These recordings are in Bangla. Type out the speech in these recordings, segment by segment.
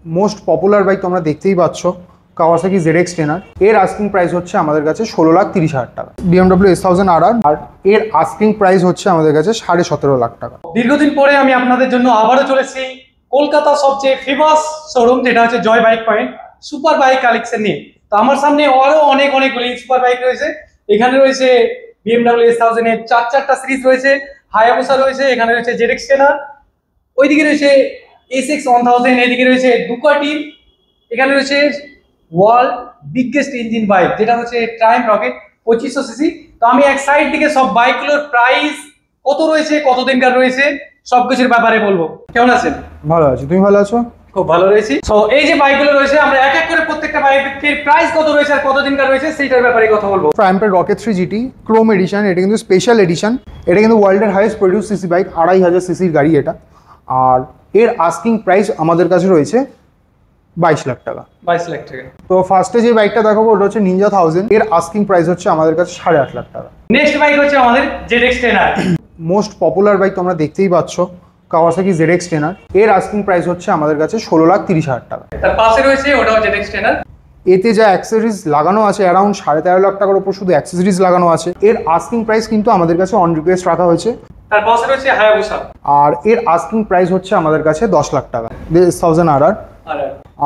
মোস্ট পপুলার বাইক তোমরা দেখতেই পাচ্ছ, কাওয়াসাকি ZX টেনার। এর আস্কিং প্রাইস হচ্ছে আমাদের কাছে 16,30,000 টাকা। BMW S1000RR, আর এর আস্কিং প্রাইস হচ্ছে আমাদের কাছে 17.5 লাখ টাকা। দীর্ঘদিন পরে আমি আপনাদের জন্য আবারও চলেছি কলকাতা সবচেয়ে ফেমাস শোরুম, যেটা হচ্ছে Joy bike point, super bike collection নিয়ে। তো আমার সামনে আরো অনেকগুলি সুপার বাইক রয়েছে। এখানে রয়েছে BMW S1000 এর চারটা সিরিজ রয়েছে, হায়াবুসা রয়েছে, এখানে রয়েছে ZX টেনার, ওইদিকে রয়েছে SX1000, এদিকে রয়েছে ডুকাটি, এখানে রয়েছে ওয়ার্ল্ড বিগেস্ট ইঞ্জিন বাইক যেটা হচ্ছে ট্রায়াম্ফ রকেট 2500 সিসি। তো আমি এক সাইড থেকে সব বাইকগুলোর প্রাইস কত রয়েছে, কত দিনকার রয়েছে, সবকিছুর ব্যাপারে বলবো। কেমন আছেন? ভালো আছি, তুমি ভালো আছো? খুব ভালো রয়েছি। তো এই যে বাইকগুলো রয়েছে, আমরা এক এক করে প্রত্যেকটা বাইকের প্রাইস কত রয়েছে আর কত দিনকার রয়েছে সেইটার ব্যাপারে কথা বলবো। ট্রায়াম্ফের রকেট 3 GT ক্রোম এডিশন, এটা কিন্তু স্পেশাল এডিশন। এটা কিন্তু ওয়ার্ল্ডের হাইয়েস্ট প্রডিউস সিসি বাইক, 2500 সিসির গাড়ি এটা। আর এর আস্কিং প্রাইস আমাদের কাছে রয়েছে 22 লাখ টাকা। 22 লাখ টাকা। তো ফার্স্টে যে বাইকটা দেখাবো ওটা হচ্ছে নিনজা 1000। এর আস্কিং প্রাইস হচ্ছে আমাদের কাছে 8.5 লাখ টাকা। নেক্সট বাইক হচ্ছে আমাদের ZX টেনার। মোস্ট পপুলার বাইক তোমরা দেখতেই পাচ্ছ, কাওয়াসাকি ZX টেনার। এর আস্কিং প্রাইস হচ্ছে আমাদের কাছে 16,30,000 টাকা। তার পাশে রয়েছে ওটাও ZX টেনার। এতে যা অ্যাক্সেসরিজ লাগানো আছে অ্যারাউন্ড 13.5 লাখ টাকার উপর শুধু অ্যাক্সেসরিজ লাগানো আছে। এর আস্কিং প্রাইস কিন্তু আমাদের কাছে অন রিকোয়েস্ট রাখা হয়েছে। তার পাশে রয়েছে হায়াবুসা, আর এর আস্কিং প্রাইস হচ্ছে আমাদের কাছে 10 লাখ টাকা। S1000RR,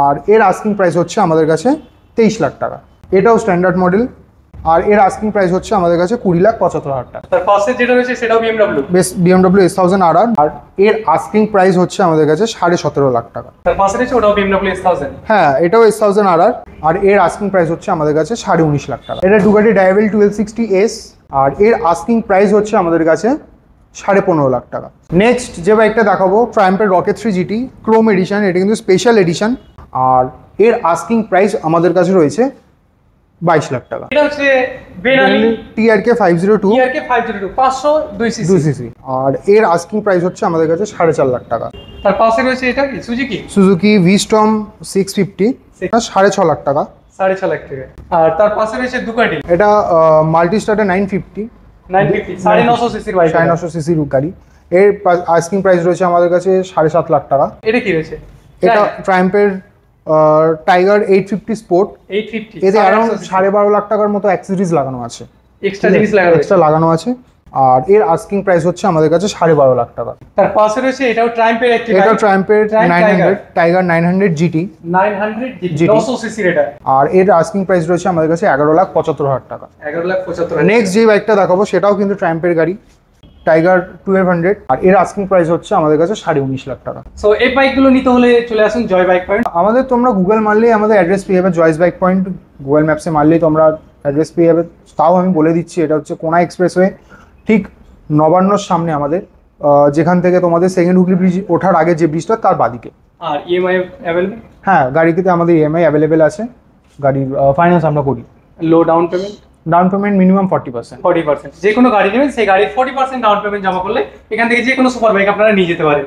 আর এর আস্কিং প্রাইস হচ্ছে আমাদের কাছে 23 লাখ টাকা। এটাও স্ট্যান্ডার্ড মডেল, আর এর আস্কিং প্রাইস হচ্ছে আমাদের কাছে 20,75,000 টাকা। তার পাশে যেটা রয়েছে সেটাও BMW S1000RR, আর এর আস্কিং প্রাইস হচ্ছে আমাদের কাছে 17.5 লাখ টাকা। তার পাশে রয়েছে ওটাও BMW S1000। হ্যাঁ, এটাও S1000RR, আর এর আস্কিং প্রাইস হচ্ছে আমাদের কাছে 19.5 লাখ টাকা। এটা ডুকাটি ডায়াবেল 1260S, আর এর আস্কিং প্রাইস হচ্ছে আমাদের কাছে 15.5 লাখ টাকা। নেক্সট যে বাইকটা দেখাবো ট্রায়াম্ফের রকেট 3 GT ক্রোম এডিশন, এটা কিন্তু স্পেশাল এডিশন। আর এর আস্কিং প্রাইস আমাদের কাছে রয়েছে 22 লাখ টাকা। এটা হচ্ছে বেনালি TRK 502, 502 সিসি, আর এর আস্কিং প্রাইস হচ্ছে আমাদের কাছে 4.5 লাখ টাকা। তার পাশে রয়েছে এটা কি সুজুকি V-Storm 650, 6.5 লাখ টাকা। 6.5 লাখ টাকা। আর তার পাশে রয়েছে ডুকাটি, এটা মাল্টি স্টার্টার 950, 950 সিসির বাইক, 950 সিসির গাড়ি। এর আস্কিং প্রাইস রয়েছে আমাদের কাছে 7.5 লাখ টাকা। এটা কি রয়েছে? এটা ট্রায়াম্ফের টাইগার 850 স্পোর্ট, 850, এতে অ্যারাউন্ড 12.5 লাখ টাকার মতো অ্যাক্সেসরিজ লাগানো আছে, এক্সট্রা লাগানো আছে। আর এর আস্কিং প্রাইস হচ্ছে আমাদের কাছে 12.5 লাখ টাকা। তার পাশে রয়েছে এটাও ট্রায়াম্ফের একটি বাইক, এটা ট্রায়াম্ফের 900 টাইগার 900 GT, 900 900 সিসির এটা। আর এর আস্কিং প্রাইস রয়েছে আমাদের কাছে 11,75,000 টাকা। 11,75,000। নেক্সট যে বাইকটা দেখাবো সেটাও কিন্তু ট্রায়াম্ফের গাড়ি, টাইগার 1200, আর এর আস্কিং প্রাইস হচ্ছে আমাদের কাছে 19.5 লাখ টাকা। সো এই বাইকগুলো নিতে হলে চলে আসুন জয় বাইক পয়েন্ট। আমাদের তোমরা গুগল মারলেই আমাদের অ্যাড্রেস পেয়ে যাবে, জয়েস বাইক পয়েন্ট। গুগল ম্যাপসে মারলেই তোমরা অ্যাড্রেস পেয়ে যাবে। তাও আমি বলে দিচ্ছি, এটা হচ্ছে কোনা এক্সপ্রেসওয়ে, ঠিক নবান্নর সামনে আমাদের, যেখান থেকে তোমাদের সেকেন্ড হুগলি ব্রিজ ওঠার আগে যে ব্রিজটা তার বাদিকে। আর ইএমআই অ্যাভেলেবল? হ্যাঁ, গাড়িতে আমাদের EMI অ্যাভেলেবেল আছে। গাড়ির ফাইন্যান্স আমরা করি। লো down payment? Down payment minimum 40%। যে কোনো গাড়ি নেবেন সেই গাড়ির 40% ডাউন পেমেন্ট জমা করলে এখান থেকে যে কোনো সুপার বাইক আপনারা নিয়ে যেতে পারেন।